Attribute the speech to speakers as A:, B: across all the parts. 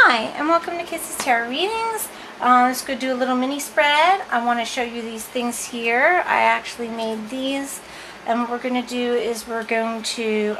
A: Hi, and welcome to Kisses Tarot Readings. Let's go do a little mini spread. I want to show you these things here. I actually made these, and what we're going to do is we're going to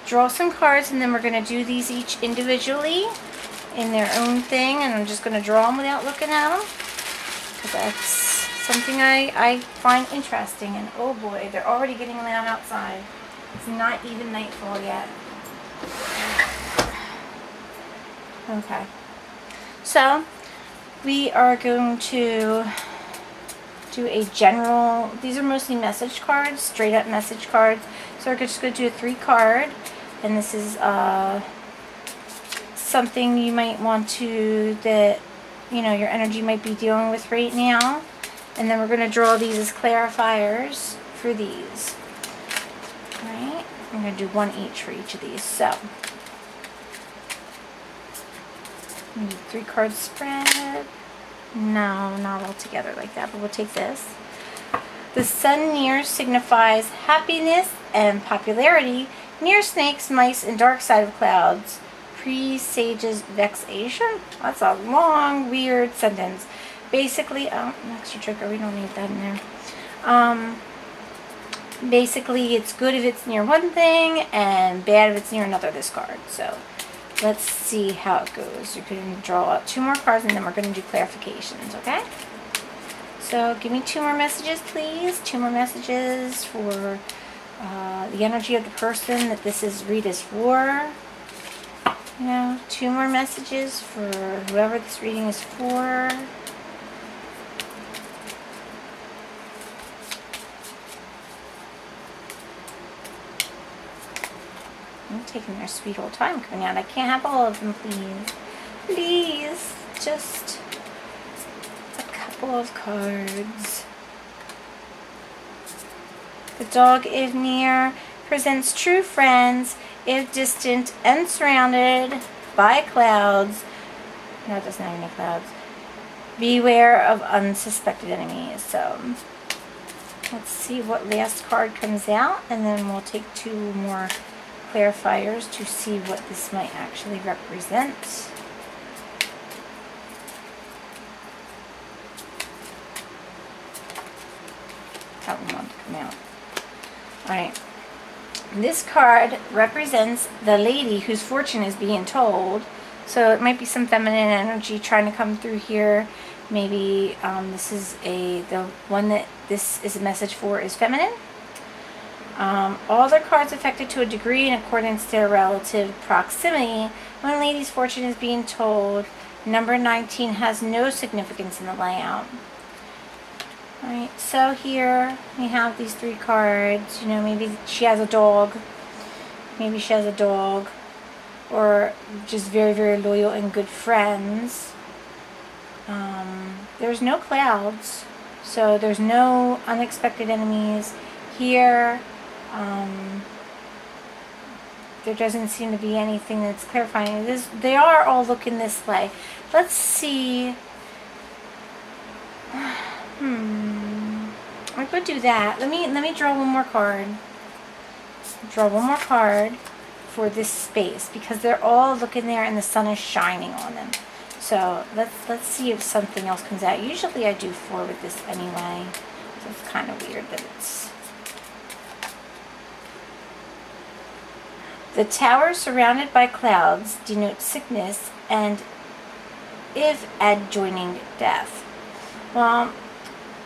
A: draw some cards, and then we're going to do these each individually in their own thing, and I'm just going to draw them without looking at them, because that's something I find interesting. And oh boy, they're already getting loud outside. It's not even nightfall yet. Okay, so we are going to do a general, these are mostly message cards, straight up message cards. So we're just going to do a 3 card, and this is something you might want to, that, you know, your energy might be dealing with right now. And then we're going to draw these as clarifiers for these. Alright, I'm going to do 1 each for each of these. So 3 card spread. No, not all together like that, but we'll take this. The sun near signifies happiness and popularity. Near snakes, mice, and dark side of clouds presages vexation. That's a long, weird sentence. Basically, an extra trigger, we don't need that in there. Basically, it's good if it's near one thing and bad if it's near another, this card. So let's see how it goes. You're going to draw out 2 more cards, and then we're going to do clarifications, okay? So give me 2 more messages, please. 2 more messages for the energy of the person that this is read is for. You know, 2 more messages for whoever this reading is for. I'm taking their sweet old time coming out. I can't have all of them, please. Please. Just a couple of cards. The dog, if near, presents true friends, if distant and surrounded by clouds. No, it doesn't have any clouds. Beware of unsuspected enemies. So let's see what last card comes out, and then we'll take 2 more clarifiers to see what this might actually represent. That one wanted to come out. Alright. This card represents the lady whose fortune is being told. So it might be some feminine energy trying to come through here. Maybe this is the one that this is a message for is feminine. All the cards affected to a degree in accordance to their relative proximity. When a lady's fortune is being told, number 19 has no significance in the layout. Alright, so here we have these 3 cards. You know, maybe she has a dog. Maybe she has a dog. Or just very, very loyal and good friends. There's no clouds. So there's no unexpected enemies here. There doesn't seem to be anything that's clarifying. They are all looking this way. Let's see. I'm going to do that. Let me draw 1 more card. Draw 1 more card for this space, because they're all looking there and the sun is shining on them. So let's see if something else comes out. Usually I do 4 with this anyway. So it's kind of weird that it's... The tower surrounded by clouds denotes sickness and if adjoining death. Well,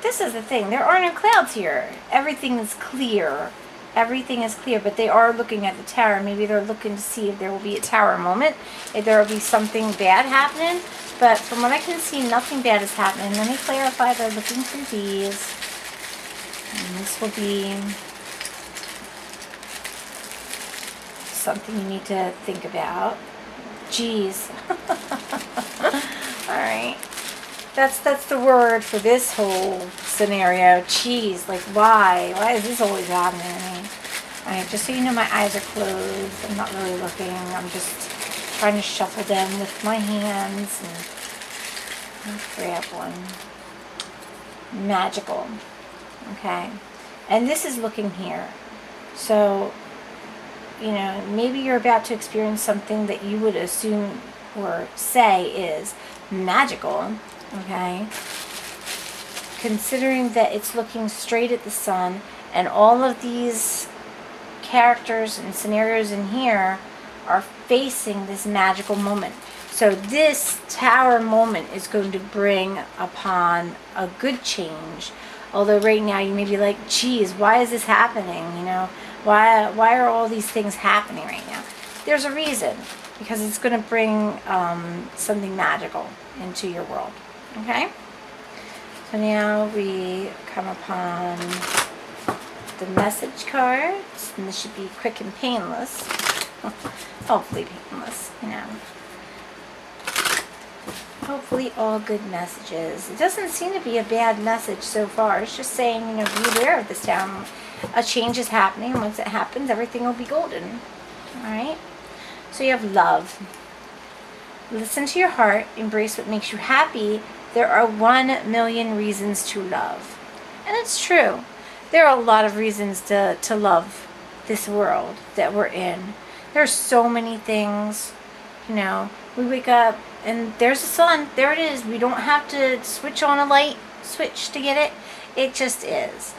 A: this is the thing. There are no clouds here. Everything is clear. Everything is clear, but they are looking at the tower. Maybe they're looking to see if there will be a tower moment, if there will be something bad happening. But from what I can see, nothing bad is happening. Let me clarify by looking through these. And this will be something you need to think about. Jeez. Alright. That's the word for this whole scenario. Jeez. Like, why? Why is this always happening to me? Alright, just so you know, my eyes are closed. I'm not really looking. I'm just trying to shuffle them with my hands. And let's grab one. Magical. Okay. And this is looking here. So, you know, maybe you're about to experience something that you would assume or say is magical, okay? Considering that it's looking straight at the sun, and all of these characters and scenarios in here are facing this magical moment. So this tower moment is going to bring upon a good change. Although right now you may be like, geez, why is this happening? You know, why are all these things happening right now? There's a reason, because it's going to bring something magical into your world. Okay? So now we come upon the message cards, and this should be quick and painless. Hopefully painless, you know. Hopefully all good messages. It doesn't seem to be a bad message so far. It's just saying, you know, be aware of this town. A change is happening, and once it happens, everything will be golden. Alright? So you have love. Listen to your heart. Embrace what makes you happy. There are 1 million reasons to love. And it's true. There are a lot of reasons to love this world that we're in. There's so many things. You know, we wake up and there's the sun. There it is. We don't have to switch on a light switch to get it. It just is.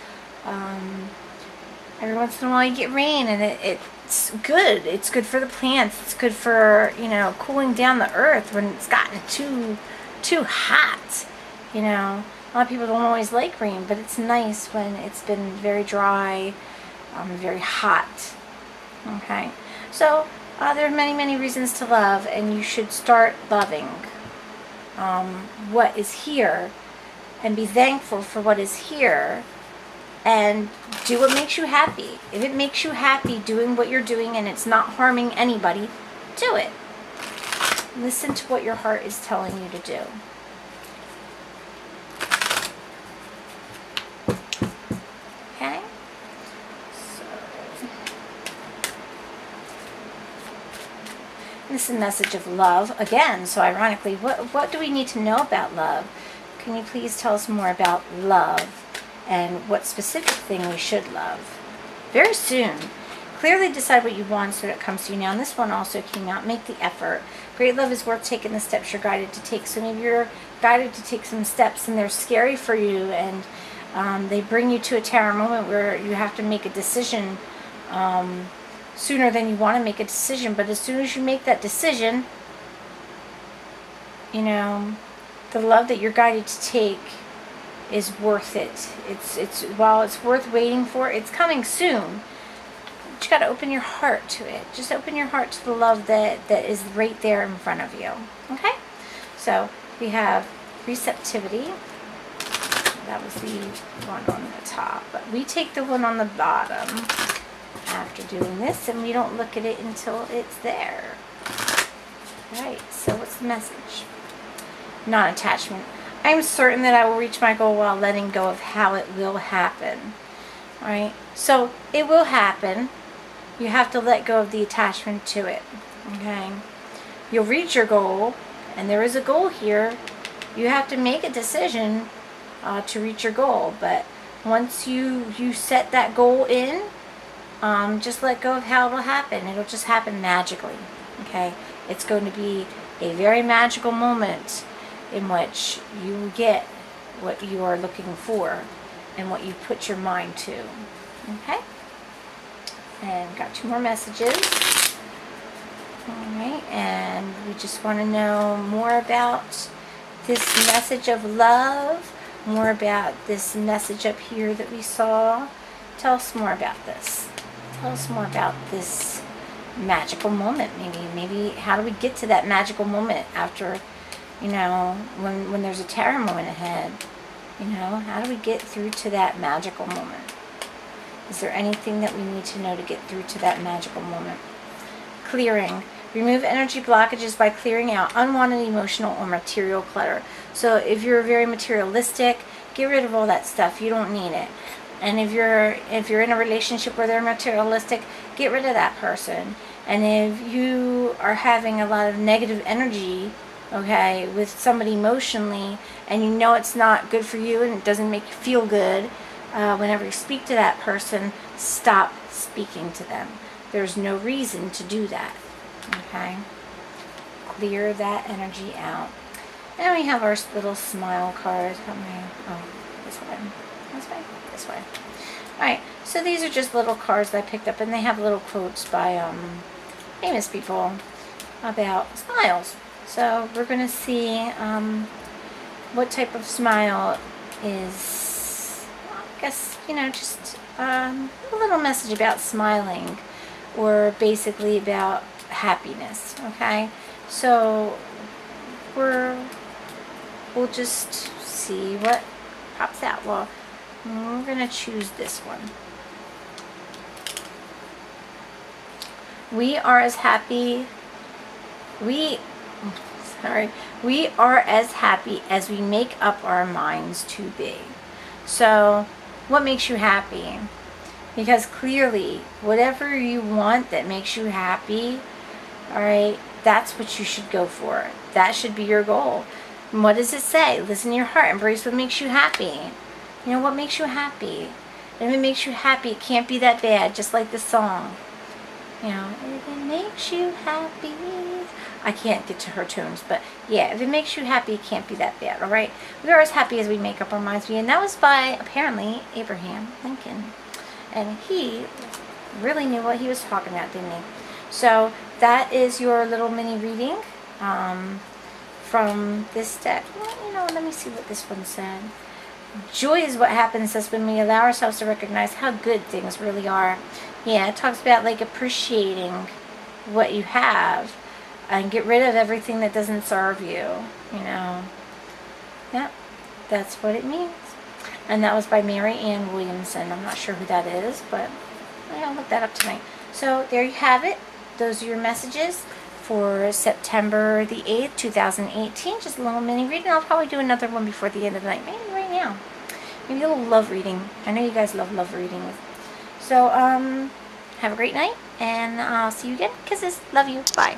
A: Every once in a while you get rain, and it's good. It's good for the plants. It's good for, you know, cooling down the earth when it's gotten too hot. You know, a lot of people don't always like rain, but it's nice when it's been very dry, very hot. Okay, so there are many reasons to love, and you should start loving what is here, and be thankful for what is here, and do what makes you happy. If it makes you happy doing what you're doing and it's not harming anybody, do it. Listen to what your heart is telling you to do. Okay? So, this is a message of love again. So ironically, what do we need to know about love? Can you please tell us more about love and what specific thing we should love? Very soon. Clearly decide what you want so that it comes to you now. And this one also came out. Make the effort. Great love is worth taking the steps you're guided to take. So maybe you're guided to take some steps and they're scary for you, and they bring you to a tower moment where you have to make a decision sooner than you want to make a decision. But as soon as you make that decision, you know, the love that you're guided to take is worth it. It's while it's worth waiting for, it's coming soon. But you got to open your heart to it. Just open your heart to the love that is right there in front of you. Okay? So we have receptivity. That was the one on the top. But we take the one on the bottom after doing this, and we don't look at it until it's there. Right, so what's the message? Non-attachment. I am certain that I will reach my goal while letting go of how it will happen. Alright, so it will happen. You have to let go of the attachment to it. Okay, you'll reach your goal, and there is a goal here. You have to make a decision to reach your goal, but once you set that goal in, just let go of how it'll happen. It'll just happen magically. Okay, it's going to be a very magical moment in which you get what you are looking for and what you put your mind to. Okay? And got 2 more messages. Alright, and we just want to know more about this message of love, more about this message up here that we saw. Tell us more about this. Tell us more about this magical moment. Maybe how do we get to that magical moment after, you know, when there's a terror moment ahead? You know, how do we get through to that magical moment? Is there anything that we need to know to get through to that magical moment? Clearing. Remove energy blockages by clearing out unwanted emotional or material clutter. So if you're very materialistic, get rid of all that stuff. You don't need it. And if you're in a relationship where they're materialistic, get rid of that person. And if you are having a lot of negative energy, okay, with somebody emotionally, and you know it's not good for you and it doesn't make you feel good, whenever you speak to that person, stop speaking to them. There's no reason to do that. Okay? clear that energy out. And we have our little smile card. This way. This way? This way. Alright, so these are just little cards that I picked up, and they have little quotes by famous people about smiles. So we're going to see what type of smile is, I guess, just a little message about smiling, or basically about happiness, okay? So we'll just see what pops out. Well, we're going to choose this one. We are as happy as we make up our minds to be. So, what makes you happy? Because clearly, whatever you want that makes you happy, all right, that's what you should go for. That should be your goal. And what does it say? Listen to your heart. Embrace what makes you happy. What makes you happy? And if it makes you happy, it can't be that bad, just like the song. If it makes you happy. I can't get to her tunes, but yeah, if it makes you happy, it can't be that bad, all right? We are as happy as we make up our minds to be, and that was by, apparently, Abraham Lincoln. And he really knew what he was talking about, didn't he? So that is your little mini reading from this deck. Well, let me see what this one said. Joy is what happens us when we allow ourselves to recognize how good things really are. Yeah, it talks about like appreciating what you have and get rid of everything that doesn't serve you, Yep, that's what it means. And that was by Mary Ann Williamson. I'm not sure who that is, but I'll look that up tonight. So there you have it. Those are your messages for September the 8th, 2018. Just a little mini reading. I'll probably do another one before the end of the night. Maybe right now. Maybe a little love reading. I know you guys love reading. So, have a great night, and I'll see you again. Kisses. Love you. Bye.